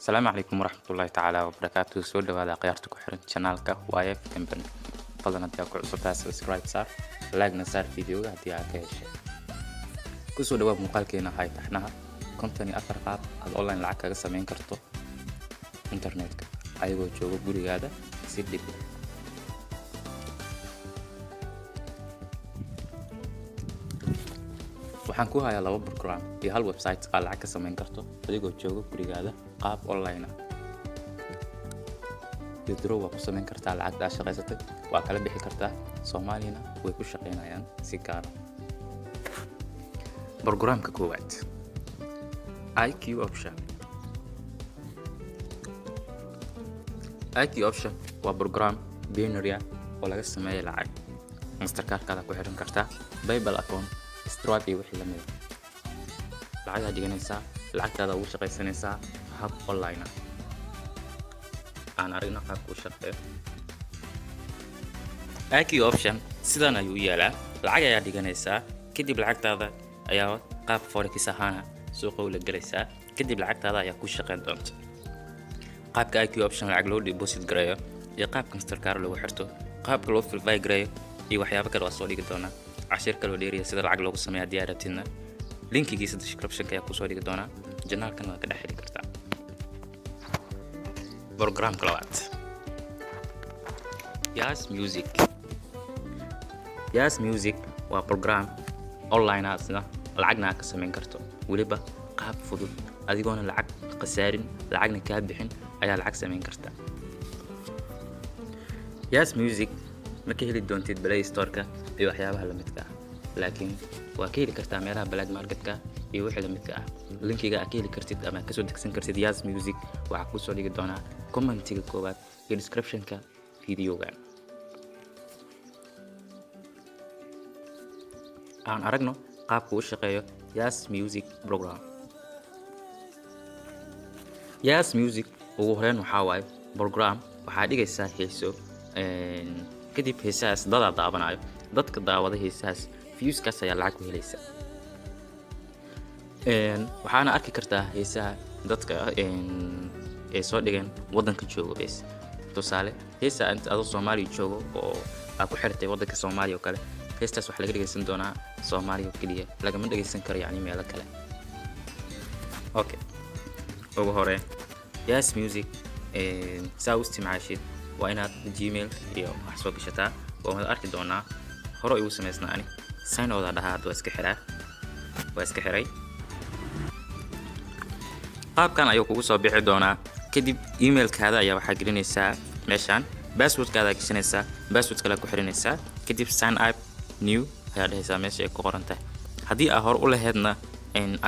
السلام عليكم ورحمة الله تعالى وبركاته سو dhawaada khiyaarta ku xiran channelka YF Company fadlan haddii aad ku cusub tahay subscribe saar like-na saar videoga haddii aad ka heshay kusoo dhawaad muuqaalkeena hay taxnaha konton iyo afar qaab aad online lacag kaga samayn karto internetka ayagoo jooga gurigaada si dhib leh waxaan ku hayaa laba program iyo hal website aad lacag ka samayn karto adigoo jooga gurigaada qaab online ah withdraw waa ku samayn kartaa lacagta aad shaqaysatay waa kala bixi kartaa Soomaalina way ku shaqeynayaan si gaar ah programka koowaad IQ option waa program binary ah oo laga sameeyay lacag Mastercard-kaada ku xiran kartaa PayPal account Stripe iyo wixii la mid ah lacag aad dhiganaysaa lacagtaada ugu shaqaysanaysaa hab online ah aan aragna qaabka u shaqeeyo IQ option sidan ayuu yaalaa lacag ayaa dhiganaysaa kadib lacagtaada ayaa qaab forex ahaan suuqa u la galaysaa kadib lacagtaada ayaa ku shaqeyn doonta qaabka IQ option lacag loo deposit gareeyo iyo qaabka Mastercard lagu xirto qaabka loo verify gareeyo iyo waxyaabo kale waa soo dhigi doonaa cashir kale oo dheeriya sida lacag loogu sameeyo haddii aad rabtidna linkigiisa description-ka ayaa ku soo dhigi doonaa channelkan waa ka dhex heli kartaa programka labaad Yas Music waa program online ah lacagna aad ka samayn karto waliba qaab fudud adigoona lacag khasaarin lacagna ka bixin ayaa lacag samayn karta Yas Music ma ka heli doontid Play Store-ka iyo waxyaabaha la midka ah laakiin waa ka heli kartaa meelaha black market-ka iyo wixii la midka ah linkiga aad ka heli kartid ama ka soo degsan kartid Yas Music waxa ku soo dhigi doonaa commentiga koowaad iyo description-ka videoga aan aragno qaabka uu shaqeeyo Yas Music program Yas Music ugu horeyn waxa waaye program waxa dhigaysaa heeso kadib heesaas dad daawanayo dadka daawada heesaas views-kaas ayaa lacag ku helaysa waxaana arki kartaa heesaha dadka ee soo dhigeen wadanka joogo bes tusaale heesa inta adoo Soomaaliya joogo oo aad ku xirtay wadanka Soomaaliya oo kale heestaas waxa laga dhageysan doonaa Soomaaliya oo kaliya lagama dhageysan karo yani meelo kale okay ugu hore Yas Music saa u isticmaashid waa inaad Gmail iyo wax soo gashataa oo arki doonaa hore igu sameysnaa ani sign out dhahaa waa iska xiray qaabkan ayuu kugu soo bixi doonaa kadib email-kaada ayaa waxa gelinaysaa meeshan password-kaada gashanaysaa password-kala ku xirinaysaa kadib sign up new ayaa dhahaysaa meesha ay ku qoran tahay haddii aad hor u lahaydna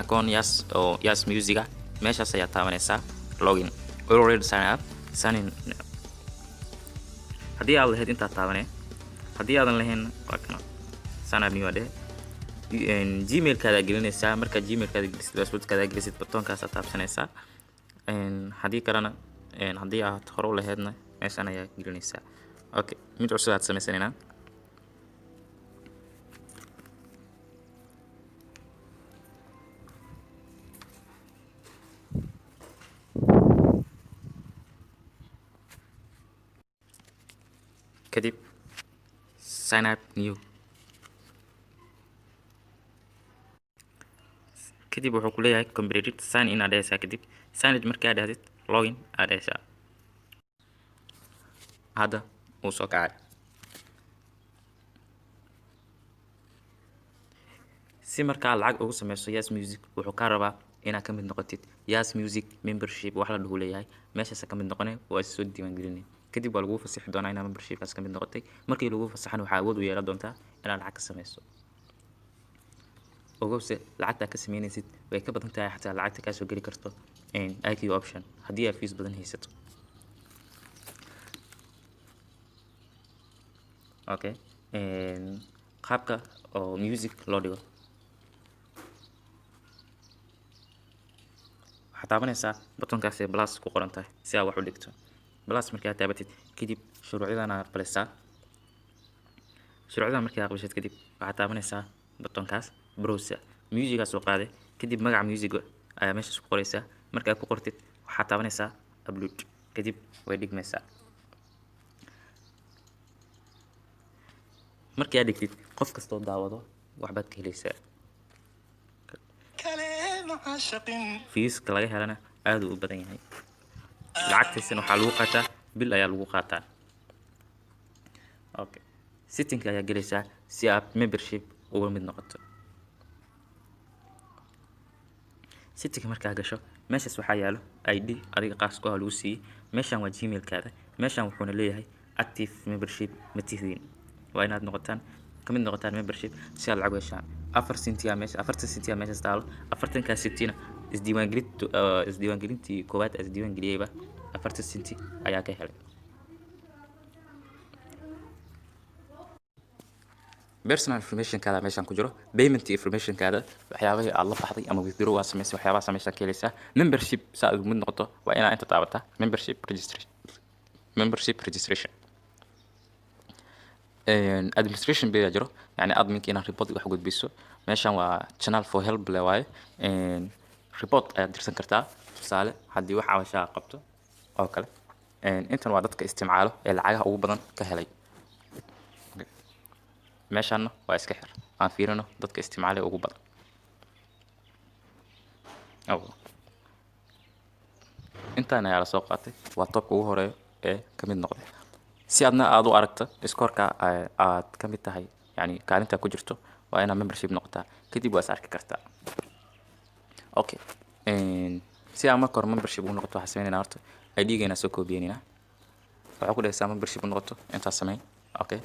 account Yas Music meeshaas ayaa taabanaysaa login already sign in haddii aad lahayd inta taabanay haddii aadan lahayn waa kana sign up new ade Gmail-kaada gelinaysaa marka Gmail-kaada gelisid password-kaada gelisid button-kaas aad taabsanaysaa haddii kalena haddii aad hore u lahaydna meeshan ayaa gelinaysaa okay mid cusub aad samaysanayna kadib sign up new kadib wuxuu ku leeyahay completed sign in adaysa kadib sign in markaa dhahdid login adaysa hada uu soo kacay si markaa lacag ugu sameyso Yas Music wuxuu ka rabaa inaad ka mid noqotid Yas Music membership wax la dhaho leeyahay meeshaas ka mid noqonay waa soo diiwaan gelinay kadib waa lagu fasaxi doonaa inaad membership-kaas ka mid noqotay markii lagu fasaxan waxa awood u yeelan doontaa inaad lacag ka sameyso ogowse lacagta ka sameynaysid way ka badan tahay xataa lacagta ka soo gali karto IQ option haddii aad fees badan haysato okay qaabka oo music loo dhigo waxaad taabanaysaa button-kaas ee plus ku qoran tahay si aad wax u dhigto plus markii aad taabatid kadib shuruucdan aad aqbalaysaa shuruucdan markii aad aqbashid kadib waxaad taabanaysaa button-kaas browser music soo qaaday kadib magaca music ayaa meesha ku qoraysaa marka aad ku qortid waxaad taabanaysaa upload, kadib way dhigmaysaa. markii aad dhigtid qof kastoo daawado waxbaad ka helaysaa. fiiska laga helana aad u badan yahay. lacagtiisana waxaa lagu qaataa bil ayaa lagu qaataa. okay, setting ayaa gelaysaa si aad membership uga mid noqoto. setting markaa gasho meeshaas waxaa yaalo ID adiga qaas ku ah lagu siiyey. meeshan waa gmail-kaada. meeshan wuxuuna leeyahay active membership ma tihiin, waa inaad noqotaan ka mid noqotaan membership si aad lacag u heshaan. 4 senti meesha 40 senti meesha taalo. 40 sentina isdiiwaangelintii koowaad isdiiwaangeliyayba 40 senti ayaa ka helay. personal information kaada meeshan ku jiro. payment information kaada waxyaabaha aad la baxday ama withdraw aad samaysay waxyaabaha samaysan ka helaysaa. membership saa ugu mid noqoto waa inaad inta taabataa membership registration. administration bay jiro, yani adminka inaad report wax gudbiso. meeshan waa channel for help le waaye. report ayaad dirsan kartaa tusaale haddii wax cabashaa qabto oo kale. intan waa dadka isticmaalo ee lacagaha ugu badan ka helay. meeshan waa iska xir aan fiirino dadka isticmaalay ugu badan. intaan ayaa la soo qaatay waa topka ugu horeeyo ee ka mid noqday. si aadna aad u aragto scoorka aad ka mid tahay, yani kaalinta ku jirto, waa inaad membership noqotaa, kadib waa is arki kartaa. okay, si aad marka hore membership u noqoto waxaa sameynayna horta ID-geena soo koobiyeynayna. waxaa ku dhahaysaa membership u noqoto intaas sameyn. okay,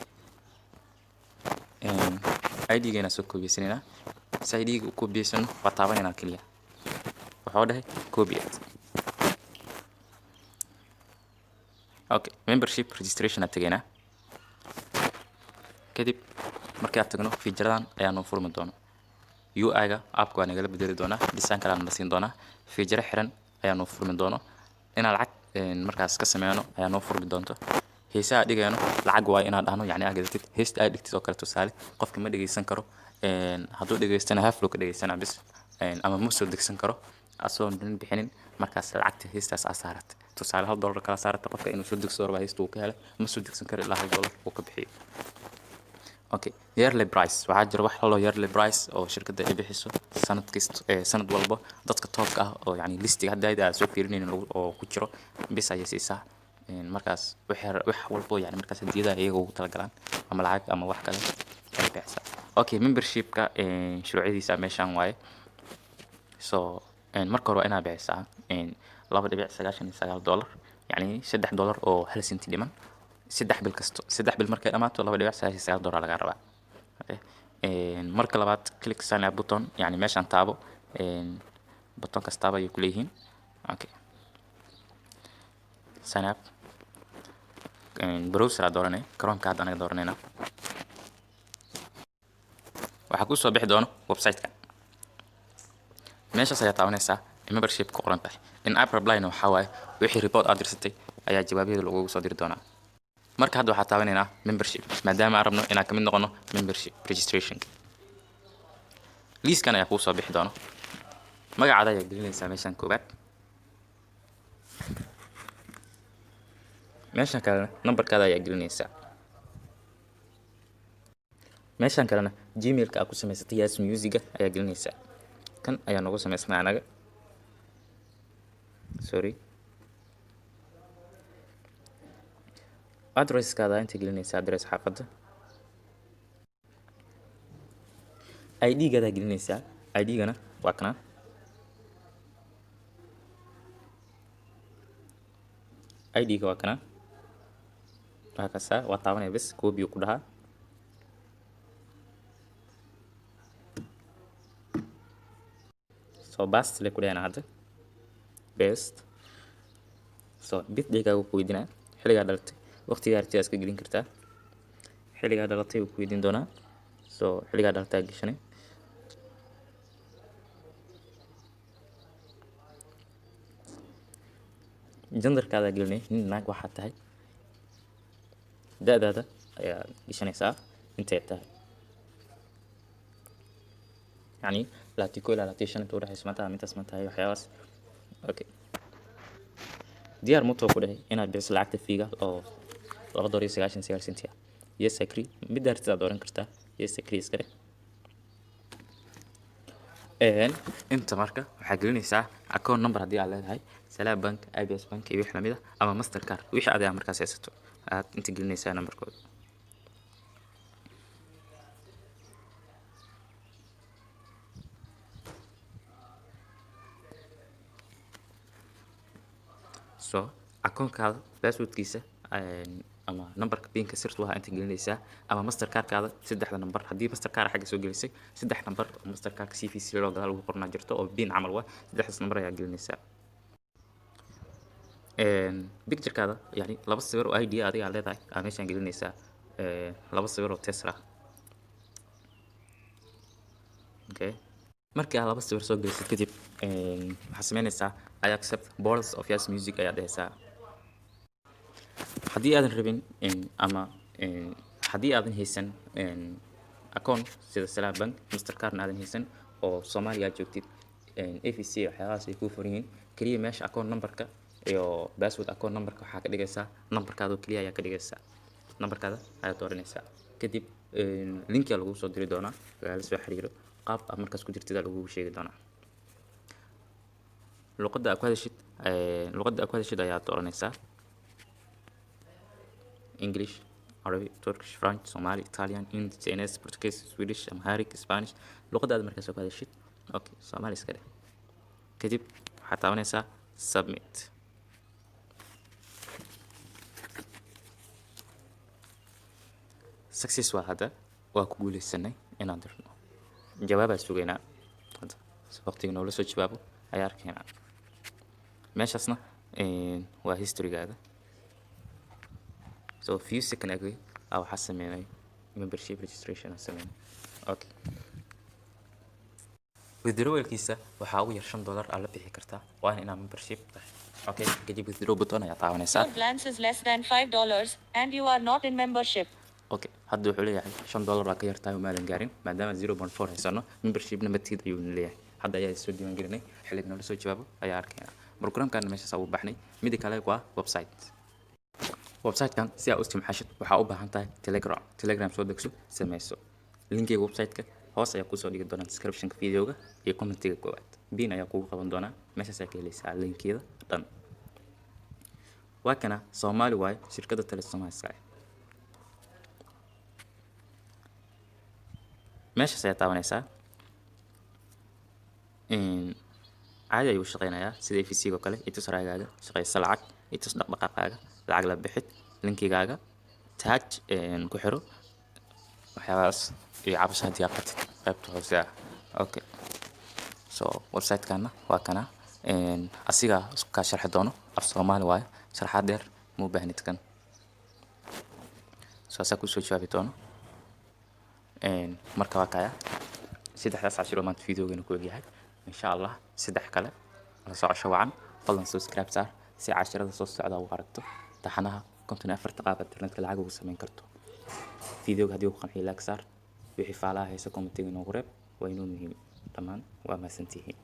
ID-geena soo koobiyeysanayna. si ID-ga u koobiyeysano waa taabanayna kaliya. waxaa dhahay koobiyad. okay, membership registration aad tagaynaa. kadib markii aad tagno featuradan ayaa noo furmi doona. UI-ga app-ka waa nagala bedeli doonaa, design kale na siin doonaa, feature xiran ayaa noo furmi doono. inaan lacag markaas ka sameeyno ayaa noo furmi doonto. heesaha dhigayno lacag waa inaad dhahno, yani aad gadatid heesta aad dhigtid oo kale tusaale qofka ma dhageysan karo. hadduu dhageystana half loo ka dhageysana bis, ama ma soo degsan karo asoo bixinin. markaas lacagta heestaas aad saaratay tusaale $1 kala saarata qofka inuu soo degso raba heesta uu ka helay ma soo degsan karo ilaa $1 uu ka bixiyo. okay, yearly price waxaa jira wax loo yearly price oo shirkadda ay bixiso sanad kasta sanad walba dadka toobka ah oo yani listiga hadda aad soo fiirinaynin oo ku jiro bis ayay siisaa. markaas wax walbo yani markaas hadiyada iyaga ugu talagalaan ama lacag ama wax kale ay bixisaa. okay, membership-ka shuruucdiisa meeshan waaye. so marka hore waa inaad bixisaa $2.99 yani $3 oo hal senti dhiman 3 bil kasto. 3 bil markay dhamaato $2.99 laga rabaa. marka labaad click sign up button, yani meeshan taabo button kastaaba ay ku leeyihiin. okay, sign up browser aad dooranay Chrome-ka hadda anaga dooranayna. waxaa ku soo bixi doono website-ka. meeshaas ayaa taabanaysaa membership ku qoran tahay. in app reply-na waxaa waaye wixii report aad dirsatay ayaa jawaabyada lagugu soo diri doonaa. marka hadda waxaa taabanaynaa membership maadaama aan rabno inaan ka mid noqono membership registration. liiskan ayaa kuu soo bixi doono. magacaada ayaa gelinaysaa meeshan koowaad. meeshan kalena numberkaada ayaa gelinaysaa. meeshan kalena gmail-ka aad ku samaysatay Yas Music ayaa gelinaysaa. kan ayaa nagu samaysnaa anaga. sorry, address-kaada inta gelinaysaa address xaafadda. ID-gaada gelinaysaa. ID-gana waa kana. ID-ga waa kana. waa kasa waa taabanaya bas copy ku dhahaa. so bast le ku dhahayna hadda best. so birthday-gaaga ku weydiinaa xilligaa dhalatay waqtigaa aragtida iska gelin kartaa. xilligaa dhalatay uu ku weydiin doonaa. so xilligaa dhalataa gashanay. genderkaada gelinay nin naag waxaad tahay. da-daada ayaa gashanaysaa intay tahay, yani 21 ilaa 25 inta u dhaxayso ma tahay intaas ma tahay waxyaabaas. okay, diyaar ma tahay ku dhahay inaad bixiso lacagta fiiga oo $2.99 ah. Yes agree, mid daartid aad oran kartaa yes agree iska dheh. Inta marka waxaa gelinaysaa account number haddii aad leedahay Salaam Bank, IBS Bank iyo wixii lamid ah ama Mastercard wixii aad markaas haysato aad inta gelinaysaa numberkooda. So account-kaada password-kiisa ama numberka pinka sirtu waa inta gelinaysaa ama Mastercard-kaada saddexda number haddii Mastercard xagga soo gelisay saddex number oo Mastercard CVC loo gadaal ugu qornaa jirto oo pin camal waa saddexdaas number ayaa gelinaysaa. Picture-kaada yani laba sawir oo ID adiga aad leedahay aad meeshaan gelinaysaa laba sawir oo Tesla. Okay, markii aad laba sawir soo gelisay kadib waxaad sameynaysaa I accept Balls of Yes Music ayaa dhehaysaa. haddii aadan rabin ama haddii aadan haysan account sida Salaam Bank, Mastercard aadan haysan oo Soomaaliya aad joogtid AVC waxyaalahaas ay kuu furan yihiin kaliya meesha account numberka iyo password account numberka waxaa ka dhigaysaa numberkaada oo kaliya ayaa ka dhigaysaa numberkaada ayaad dooranaysaa kadib linkiga lagu soo diri doonaa la soo xiriiro qaab aad markaas ku jirtida lagu sheegi doonaa luqadda aad ku hadashid ayaad dooranaysaa English, Arabic, Turkish, French, Somali, Italian, Hindi, Chinese, Portuguese, Swedish, Amharic, Spanish luqadda aad markaas ku hadashid. Okay, Soomaali iska dheh kadib waxaad taabanaysaa submit. Success waa hadda waa ku guuleysanay inaan dirno jawaabaad sugaynaa hadda waqtiga noola soo jawaabo ayaa arkaynaa meeshaasna waa historygaada. So few second ago waxaa sameynay membership registration aan sameynay. Okay, withdrawalkiisa waxaa ugu yar $5 aad la bixi kartaa waana inaad membership tahay. Okay, kadib withdraw button ayaa taabanaysaa. Your balance is less than $5 and you are not in membership. Okay, hadda wuxuu leeyahay $5 baa ka yartahay oo maadan gaarin maadaama 0.4 haysano membership nambarkiisa ayuu leeyahay. Hadda ayaa soo diiwaan gelinay xilliga noola soo jawaabo ayaa arkaynaa. Programkan meeshaas ugu baxnay mid kale waa website-kan si aad u isticmaashid waxaa u baahan tahay Telegram soo degso sameyso linkiga website-ka hoos ayaa kusoo dhigi doonaa description-ka videoga iyo comment-iga koowaad pin ayaa kugu qaban doonaa meeshaas ayaa ka helaysaa linkiyada dhan. waa kana Soomaali waay shirkadda Telesom Sky meeshaas ayaa taabanaysaa caadi ayuu shaqeynayaa sida AVC oo kale itus raagaaga shaqeysa lacag itus dhaqdhaqaaqaaga lacag la bixid linkigaaga tag ku xiro waxyaabahaas iyo cabasho haddii aad qabtid qaybta hoose ah. Okay, so website-kana waa kana asiga isku kaa sharxi doono af Soomaali waaye sharaxaad dheer ma u baahnid kan so asaa kusoo jawaabi doono marka waa kaya saddexdaas cashiro maanta videogeena ku egyahay insha Allah saddex kale la socosho wacan fadlan subscribe saar si cashirada soo socda u aragto taxanaha 54 qaab internetka lacag ugu sameyn karto. Videoga haddii uu ku qanciyo like saar wixii faalaha haysa comment-iga inoogu reeb waa inoo muhiim dhammaan waa mahadsantihiin.